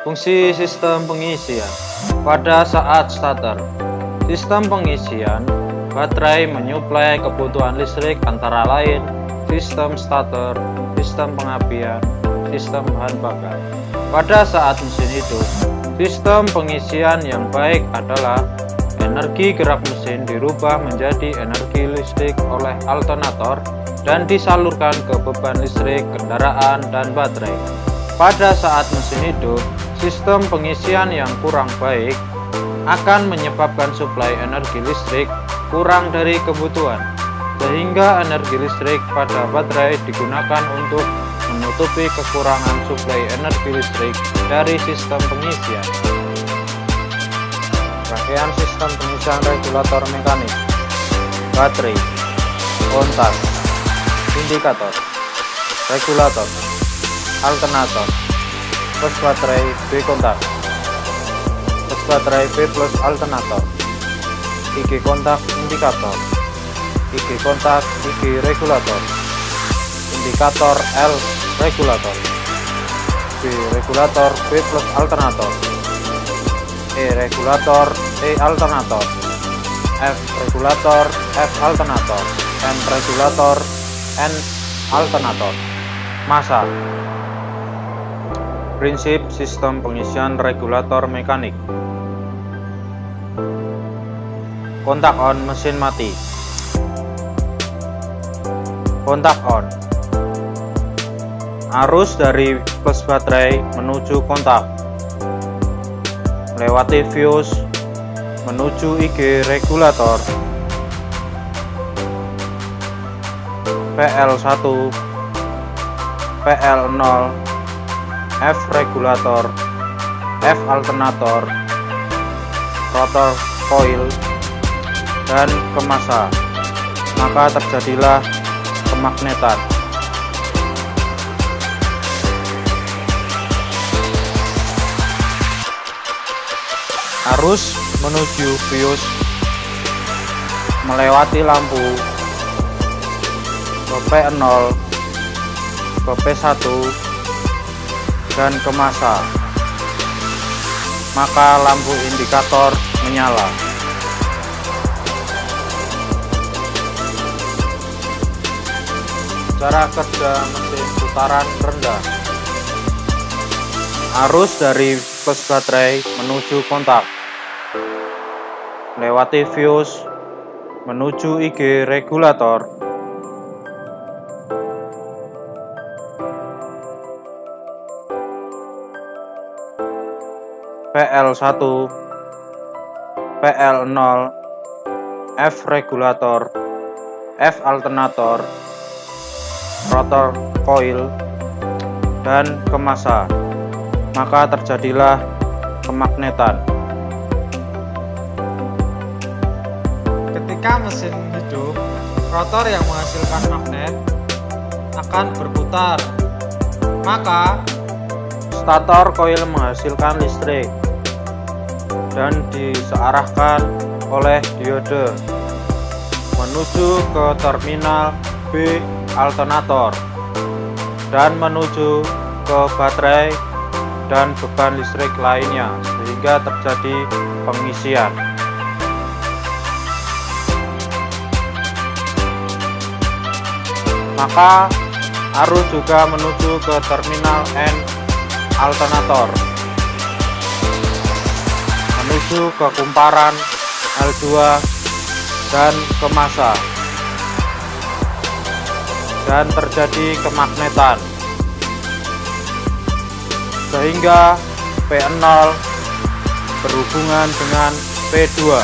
Fungsi sistem pengisian. Pada saat starter, sistem pengisian baterai menyuplai kebutuhan listrik antara lain sistem starter, sistem pengapian, sistem bahan bakar. Pada saat mesin hidup, sistem pengisian yang baik adalah energi gerak mesin dirubah menjadi energi listrik oleh alternator dan disalurkan ke beban listrik kendaraan dan baterai. Pada saat mesin hidup, sistem pengisian yang kurang baik akan menyebabkan suplai energi listrik kurang dari kebutuhan, sehingga energi listrik pada baterai digunakan untuk menutupi kekurangan suplai energi listrik dari sistem pengisian. Rangkaian sistem pengisian regulator mekanik, baterai, kontak, indikator, regulator, alternator, plus baterai B kontak, plus baterai B plus alternator, IG kontak indikator, IG kontak IG regulator, indikator L regulator, B regulator B plus alternator, E regulator E alternator, F regulator F alternator, N regulator N alternator. Massa. Prinsip sistem pengisian regulator mekanik. Kontak on, mesin mati. Kontak on. Arus dari plus baterai menuju kontak, melewati fuse menuju IG regulator PL1, PL0, F regulator, F alternator, rotor coil, dan ke massa, maka terjadilah kemagnetan. Arus menuju fuse melewati lampu ke P0, ke P1, dan ke massa, maka lampu indikator menyala. Cara kerja mesin putaran rendah. Arus dari plus baterai menuju kontak, melewati fuse menuju IG regulator, PL1, PL0, F regulator, F alternator, rotor coil, dan ke massa, maka terjadilah kemagnetan. Ketika mesin hidup, rotor yang menghasilkan magnet akan berputar, maka Stator koil menghasilkan listrik dan disearahkan oleh diode menuju ke terminal B alternator dan menuju ke baterai dan beban listrik lainnya, sehingga terjadi pengisian. Maka arus juga menuju ke terminal N alternator menuju ke kumparan L2 dan ke massa, dan terjadi kemagnetan sehingga P0 berhubungan dengan P2,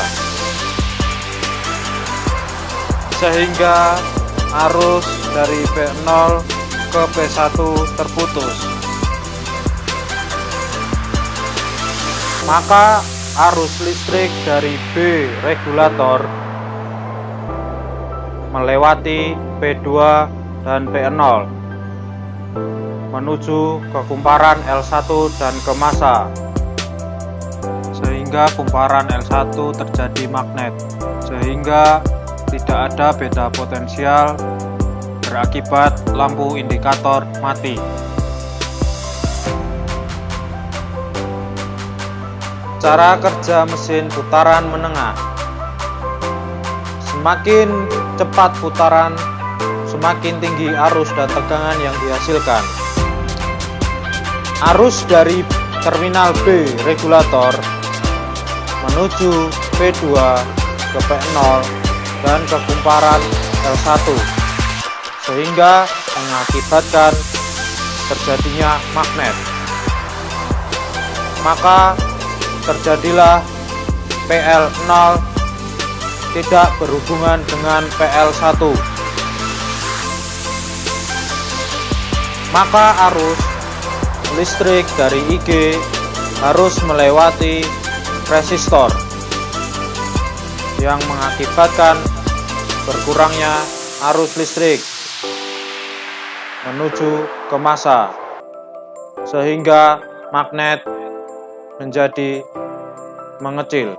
sehingga arus dari P0 ke P1 terputus. Maka arus listrik dari B regulator melewati P2 dan P0 menuju ke kumparan L1 dan ke massa, sehingga kumparan L1 terjadi magnet, sehingga tidak ada beda potensial, berakibat lampu indikator mati. Cara kerja mesin putaran menengah. Semakin cepat putaran, semakin tinggi arus dan tegangan yang dihasilkan. Arus dari terminal B regulator menuju P2 ke P0 dan ke kumparan L1, sehingga mengakibatkan terjadinya magnet. Maka terjadilah PL0 tidak berhubungan dengan PL1. Maka arus listrik dari IG harus melewati resistor yang mengakibatkan berkurangnya arus listrik menuju ke massa, sehingga magnet menjadi mengecil.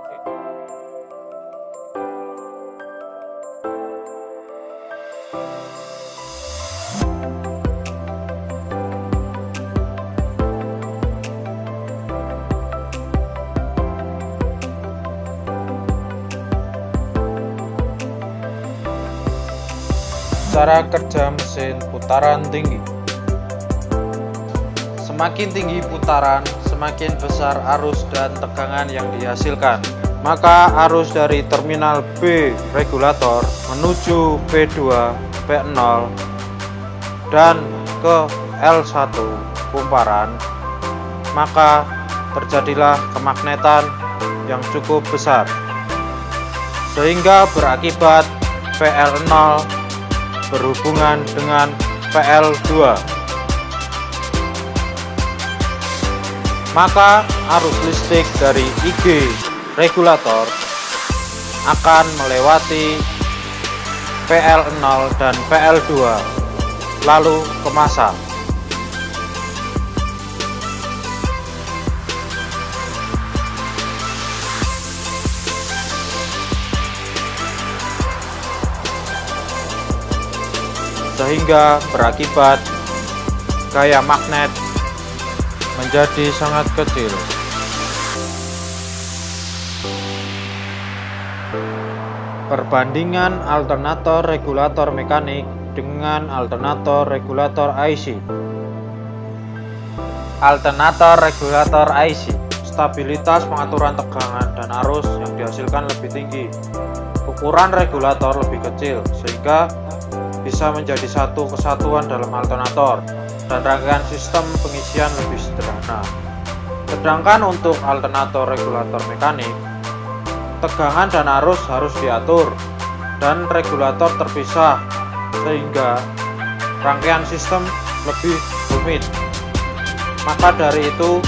Cara kerja mesin putaran tinggi. Semakin tinggi putaran, semakin besar arus dan tegangan yang dihasilkan. Maka arus dari terminal B regulator menuju P2, P0, dan ke L1 kumparan, maka terjadilah kemagnetan yang cukup besar, sehingga berakibat PL0 berhubungan dengan PL2. Maka arus listrik dari IG regulator akan melewati PL0 dan PL2 lalu ke massa. Sehingga berakibat gaya magnet menjadi sangat kecil. Perbandingan alternator regulator mekanik dengan alternator regulator IC. Alternator regulator IC, stabilitas pengaturan tegangan dan arus yang dihasilkan lebih tinggi. Ukuran regulator lebih kecil, sehingga bisa menjadi satu kesatuan dalam alternator, dan rangkaian sistem pengisian lebih sederhana. Sedangkan untuk alternator regulator mekanik, tegangan dan arus harus diatur dan regulator terpisah, sehingga rangkaian sistem lebih rumit. Maka dari itu,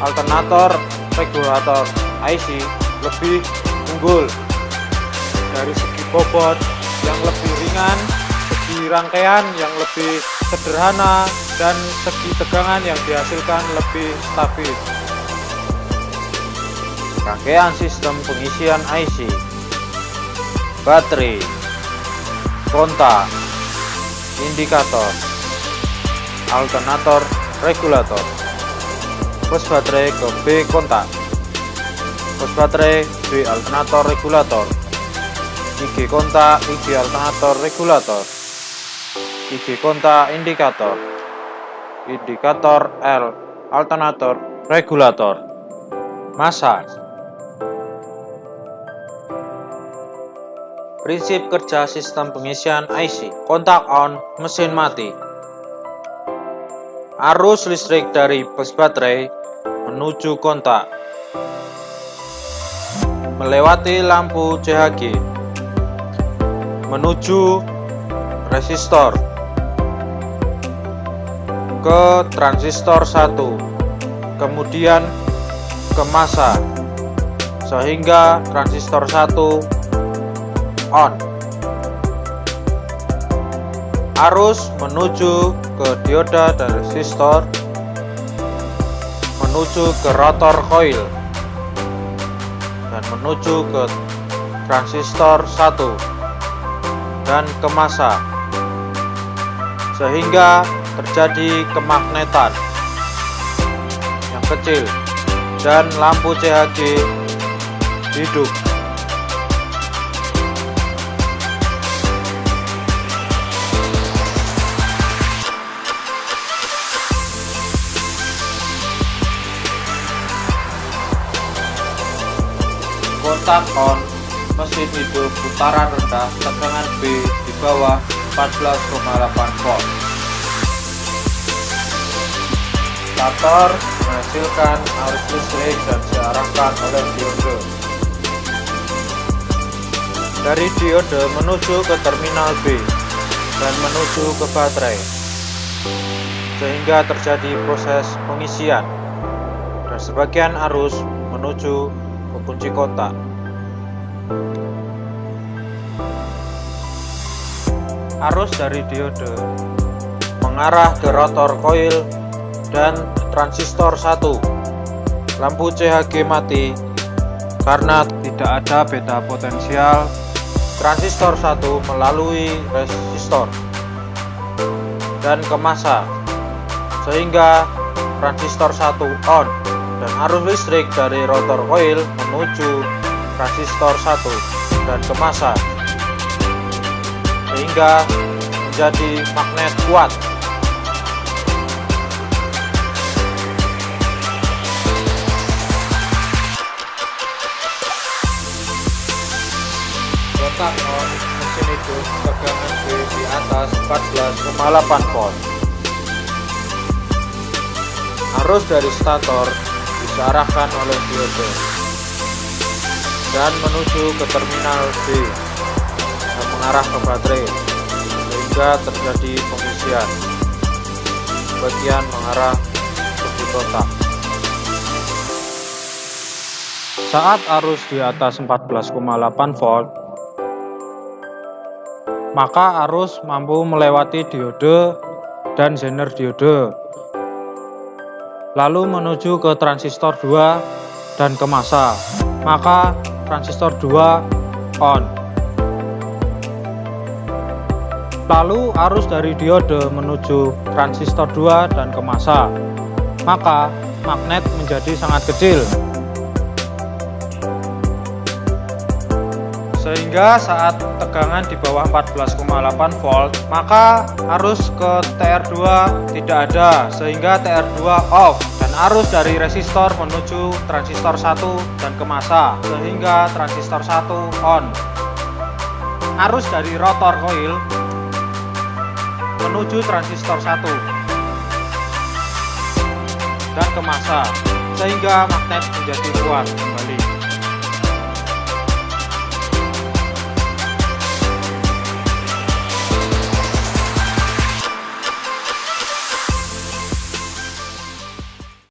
alternator regulator IC lebih unggul dari segi bobot yang lebih ringan, segi rangkaian yang lebih sederhana, dan segi tegangan yang dihasilkan lebih stabil. Rangkaian sistem pengisian IC, baterai, kontak, indikator, alternator regulator, pos baterai ke B kontak, pos baterai B alternator regulator, IG kontak IG alternator regulator, IG kontak indikator, indikator L alternator regulator. Massa. Prinsip kerja sistem pengisian IC. Kontak on, mesin mati. Arus listrik dari pos baterai menuju kontak melewati lampu CHG menuju resistor ke transistor 1, kemudian ke massa, sehingga transistor 1 on. Arus menuju ke dioda dan resistor menuju ke rotor coil dan menuju ke transistor 1 dan ke massa, sehingga terjadi kemagnetan yang kecil dan lampu CHG hidup. Kontak on, mesin hidup putaran rendah, tegangan B di bawah 14,8 volt. Stator menghasilkan arus listrik dan diarahkan oleh diode. Dari diode menuju ke terminal B dan menuju ke baterai, sehingga terjadi proses pengisian dan sebagian arus menuju ke kunci kontak. Arus dari diode mengarah ke rotor koil dan transistor 1. Lampu CHG mati karena tidak ada beda potensial transistor 1 melalui resistor dan ke massa, sehingga transistor 1 on dan arus listrik dari rotor koil menuju transistor 1 dan ke massa, sehingga menjadi magnet kuat. Kontak on, mesin hidup tegangan B di atas 14,8 volt. Arus dari stator diarahkan oleh diode dan menuju ke terminal B dan mengarah ke baterai, sehingga terjadi pengisian. Bagian mengarah ke kunci kontak. Saat arus di atas 14,8 volt, maka arus mampu melewati diode dan zener diode, lalu menuju ke transistor 2 dan ke massa, maka transistor 2 on. Lalu arus dari diode menuju transistor 2 dan ke massa, maka magnet menjadi sangat kecil, sehingga saat tegangan di bawah 14,8 volt, maka arus ke TR2 tidak ada, sehingga TR2 off, dan arus dari resistor menuju transistor 1 dan ke massa, sehingga transistor 1 on. Arus dari rotor koil menuju transistor 1 dan ke massa, sehingga magnet menjadi kuat kembali.